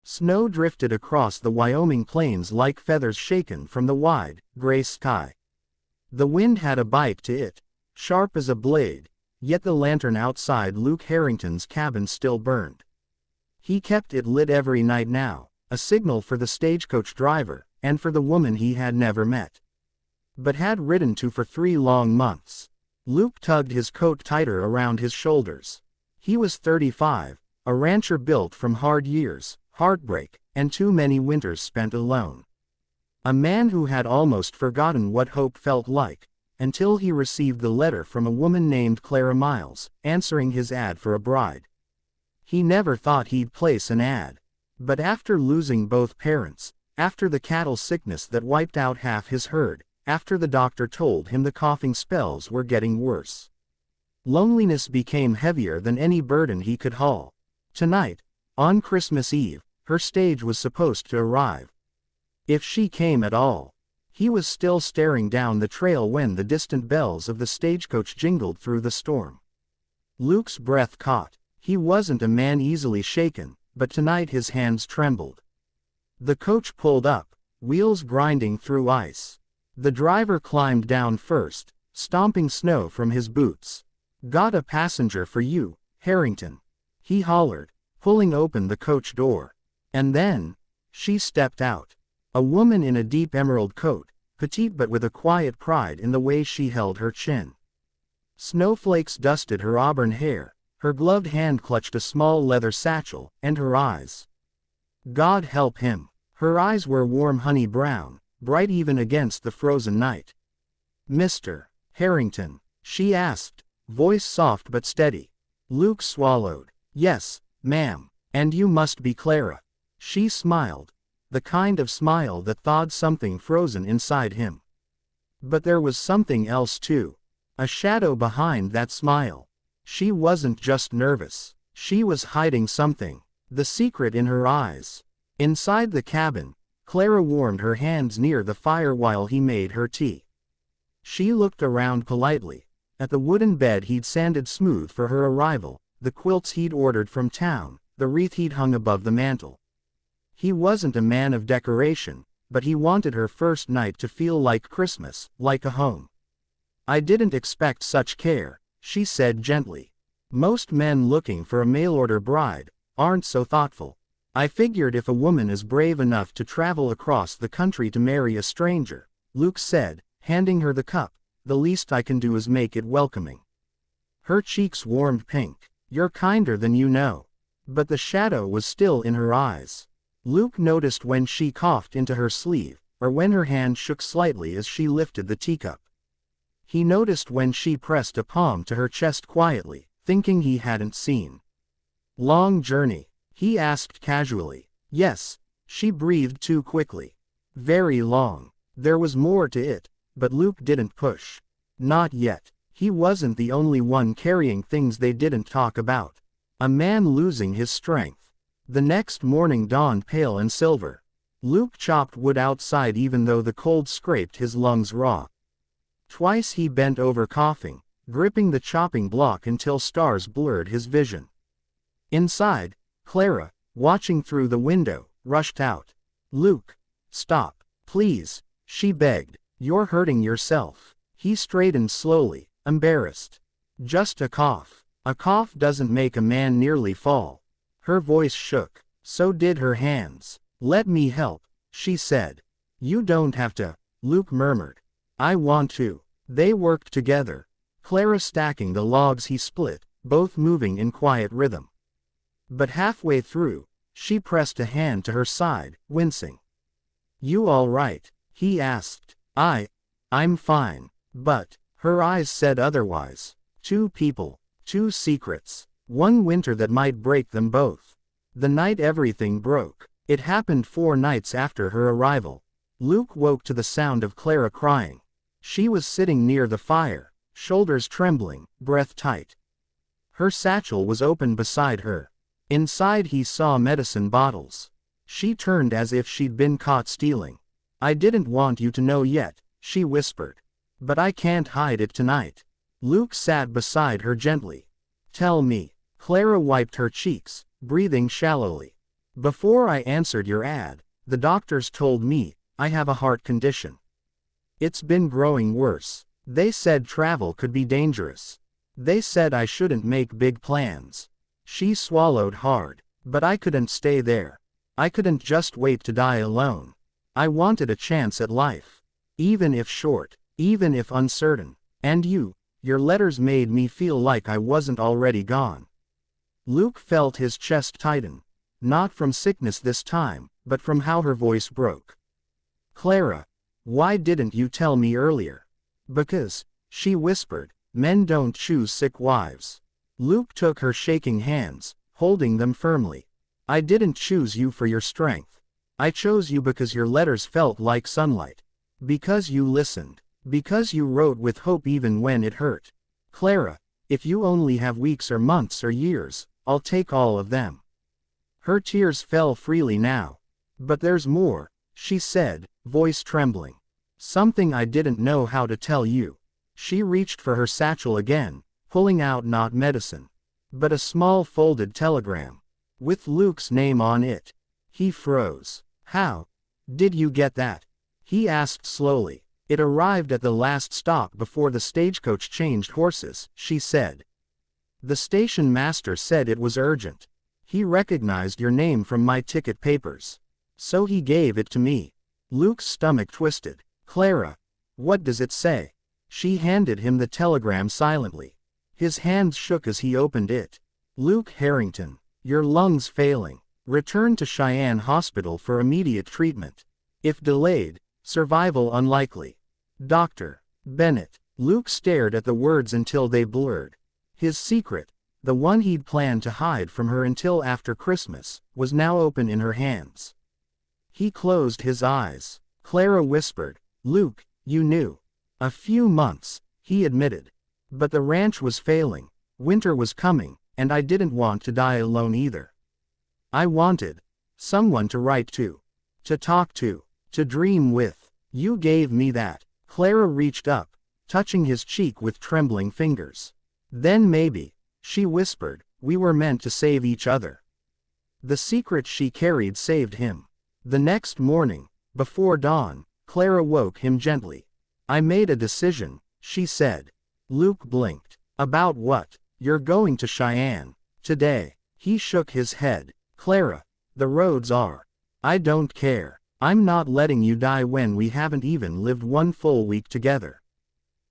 Snow drifted across the Wyoming plains like feathers shaken from the wide, gray sky. The wind had a bite to it, sharp as a blade, yet the lantern outside Luke Harrington's cabin still burned. He kept it lit every night now, a signal for the stagecoach driver, and for the woman he had never met, but had ridden to for 3 long months. Luke tugged his coat tighter around his shoulders. He was 35, a rancher built from hard years, heartbreak, and too many winters spent alone. A man who had almost forgotten what hope felt like, until he received the letter from a woman named Clara Miles, answering his ad for a bride. He never thought he'd place an ad. But after losing both parents, after the cattle sickness that wiped out half his herd, after the doctor told him the coughing spells were getting worse, loneliness became heavier than any burden he could haul. Tonight, on Christmas Eve, her stage was supposed to arrive. If she came at all. He was still staring down the trail when the distant bells of the stagecoach jingled through the storm. Luke's breath caught. He wasn't a man easily shaken, but tonight his hands trembled. The coach pulled up, wheels grinding through ice. The driver climbed down first, stomping snow from his boots. "Got a passenger for you, Harrington," he hollered, pulling open the coach door. And then, she stepped out. A woman in a deep emerald coat, petite but with a quiet pride in the way she held her chin. Snowflakes dusted her auburn hair, her gloved hand clutched a small leather satchel, and her eyes. God help him. Her eyes were warm honey brown, bright even against the frozen night. "Mr. Harrington?" she asked, voice soft but steady. Luke swallowed. "Yes, ma'am. And you must be Clara." She smiled, the kind of smile that thawed something frozen inside him. But there was something else too. A shadow behind that smile. She wasn't just nervous. She was hiding something. The secret in her eyes. Inside the cabin, Clara warmed her hands near the fire while he made her tea. She looked around politely, at the wooden bed he'd sanded smooth for her arrival, the quilts he'd ordered from town, the wreath he'd hung above the mantel. He wasn't a man of decoration, but he wanted her first night to feel like Christmas, like a home. "I didn't expect such care," she said gently. "Most men looking for a mail-order bride aren't so thoughtful. I figured if a woman is brave enough to travel across the country to marry a stranger," Luke said, handing her the cup, "the least I can do is make it welcoming." Her cheeks warmed pink. "You're kinder than you know." But the shadow was still in her eyes. Luke noticed when she coughed into her sleeve, or when her hand shook slightly as she lifted the teacup. He noticed when she pressed a palm to her chest quietly, thinking he hadn't seen. "Long journey?" he asked casually. "Yes," she breathed too quickly. "Very long." There was more to it, but Luke didn't push. Not yet. He wasn't the only one carrying things they didn't talk about. A man losing his strength. The next morning dawned pale and silver. Luke chopped wood outside even though the cold scraped his lungs raw. Twice he bent over coughing, gripping the chopping block until stars blurred his vision. Inside, Clara, watching through the window, rushed out. "Luke, stop, please," she begged. "You're hurting yourself." He straightened slowly, embarrassed. "Just a cough." "A cough doesn't make a man nearly fall." Her voice shook. So did her hands. "Let me help," she said. "You don't have to," Luke murmured. "I want to." They worked together, Clara stacking the logs he split, both moving in quiet rhythm. But halfway through, she pressed a hand to her side, wincing. "You all right?" he asked. I'm fine." But her eyes said otherwise. Two people, two secrets, one winter that might break them both. The night everything broke. It happened 4 nights after her arrival. Luke woke to the sound of Clara crying. She was sitting near the fire, shoulders trembling, breath tight. Her satchel was open beside her. Inside he saw medicine bottles. She turned as if she'd been caught stealing. "I didn't want you to know yet," she whispered. "But I can't hide it tonight." Luke sat beside her gently. "Tell me." Clara wiped her cheeks, breathing shallowly. Before I answered your ad, the doctors told me I have a heart condition. It's been growing worse. They said travel could be dangerous. They said I shouldn't make big plans. She swallowed hard. But I couldn't stay there. I couldn't just wait to die alone. I wanted a chance at life. Even if short, even if uncertain. And your letters made me feel like I wasn't already gone. Luke felt his chest tighten. Not from sickness this time, but from how her voice broke. Clara, why didn't you tell me earlier? Because, she whispered, men don't choose sick wives. Luke took her shaking hands, holding them firmly. I didn't choose you for your strength. I chose you because your letters felt like sunlight. Because you listened. Because you wrote with hope even when it hurt. Clara, if you only have weeks or months or years, I'll take all of them. Her tears fell freely now. But there's more, she said, voice trembling. Something I didn't know how to tell you. She reached for her satchel again, pulling out not medicine, but a small folded telegram. With Luke's name on it. He froze. How did you get that? He asked slowly. It arrived at the last stop before the stagecoach changed horses, she said. The station master said it was urgent. He recognized your name from my ticket papers. So he gave it to me. Luke's stomach twisted. Clara, what does it say? She handed him the telegram silently. His hands shook as he opened it. Luke Harrington, your lungs failing. Return to Cheyenne Hospital for immediate treatment. If delayed, survival unlikely. Dr. Bennett. Luke stared at the words until they blurred. His secret, the one he'd planned to hide from her until after Christmas, was now open in her hands. He closed his eyes. Clara whispered, Luke, you knew. A few months, he admitted. But the ranch was failing, winter was coming, and I didn't want to die alone either. I wanted someone to write to talk to dream with. You gave me that. Clara reached up, touching his cheek with trembling fingers. Then maybe, she whispered, we were meant to save each other. The secret she carried saved him. The next morning, before dawn, Clara woke him gently. I made a decision, she said. Luke blinked. About what? You're going to Cheyenne today. He shook his head. Clara, the roads are. I don't care. I'm not letting you die when we haven't even lived one full week together.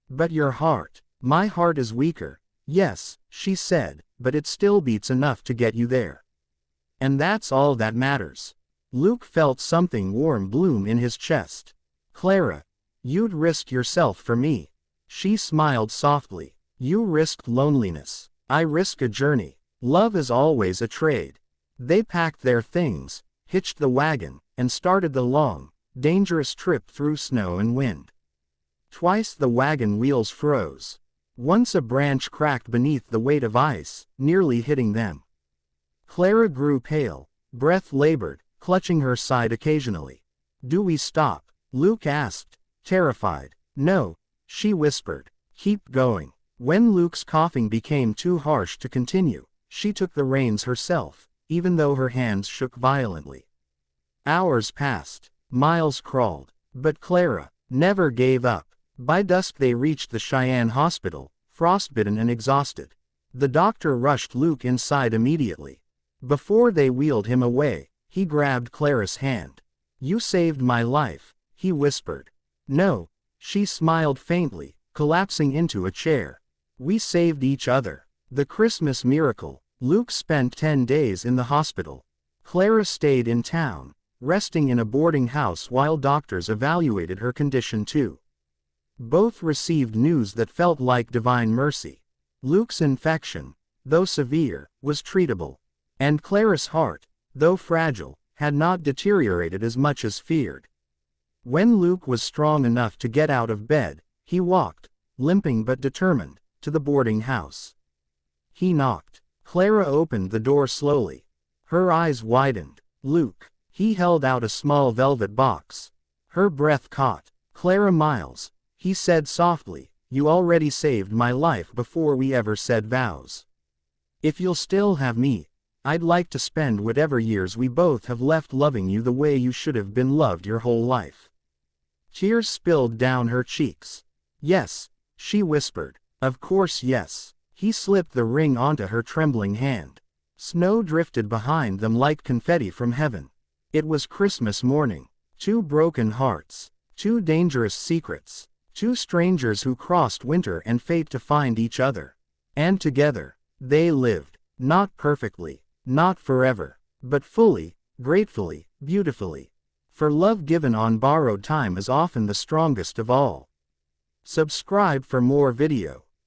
But your heart. My heart is weaker. Yes, she said, but it still beats enough to get you there. And that's all that matters. Luke felt something warm bloom in his chest. Clara, you'd risk yourself for me. She smiled softly. You risked loneliness. I risk a journey. Love is always a trade. They packed their things, hitched the wagon, and started the long, dangerous trip through snow and wind. Twice the wagon wheels froze. Once a branch cracked beneath the weight of ice, nearly hitting them. Clara grew pale, breath labored, clutching her side occasionally. Do we stop? Luke asked, terrified. No, she whispered. Keep going. When Luke's coughing became too harsh to continue, she took the reins herself, even though her hands shook violently. Hours passed, miles crawled, but Clara never gave up. By dusk they reached the Cheyenne Hospital, frostbitten and exhausted. The doctor rushed Luke inside immediately. Before they wheeled him away, he grabbed Clara's hand. You saved my life, he whispered. No, she smiled faintly, collapsing into a chair. We saved each other. The Christmas miracle. Luke spent 10 days in the hospital. Clara stayed in town, resting in a boarding house while doctors evaluated her condition too. Both received news that felt like divine mercy. Luke's infection, though severe, was treatable. And Clara's heart, though fragile, had not deteriorated as much as feared. When Luke was strong enough to get out of bed, he walked, limping but determined, to the boarding house. He knocked. Clara opened the door slowly. Her eyes widened. Luke. He held out a small velvet box. Her breath caught. Clara Miles, he said softly, you already saved my life before we ever said vows. If you'll still have me, I'd like to spend whatever years we both have left loving you the way you should have been loved your whole life." Tears spilled down her cheeks. "Yes," she whispered. "Of course yes." He slipped the ring onto her trembling hand. Snow drifted behind them like confetti from heaven. It was Christmas morning. 2 broken hearts. 2 dangerous secrets. 2 strangers who crossed winter and fate to find each other. And together, they lived. Not perfectly, not forever, but fully, gratefully, beautifully. For love given on borrowed time is often the strongest of all. Subscribe for more video.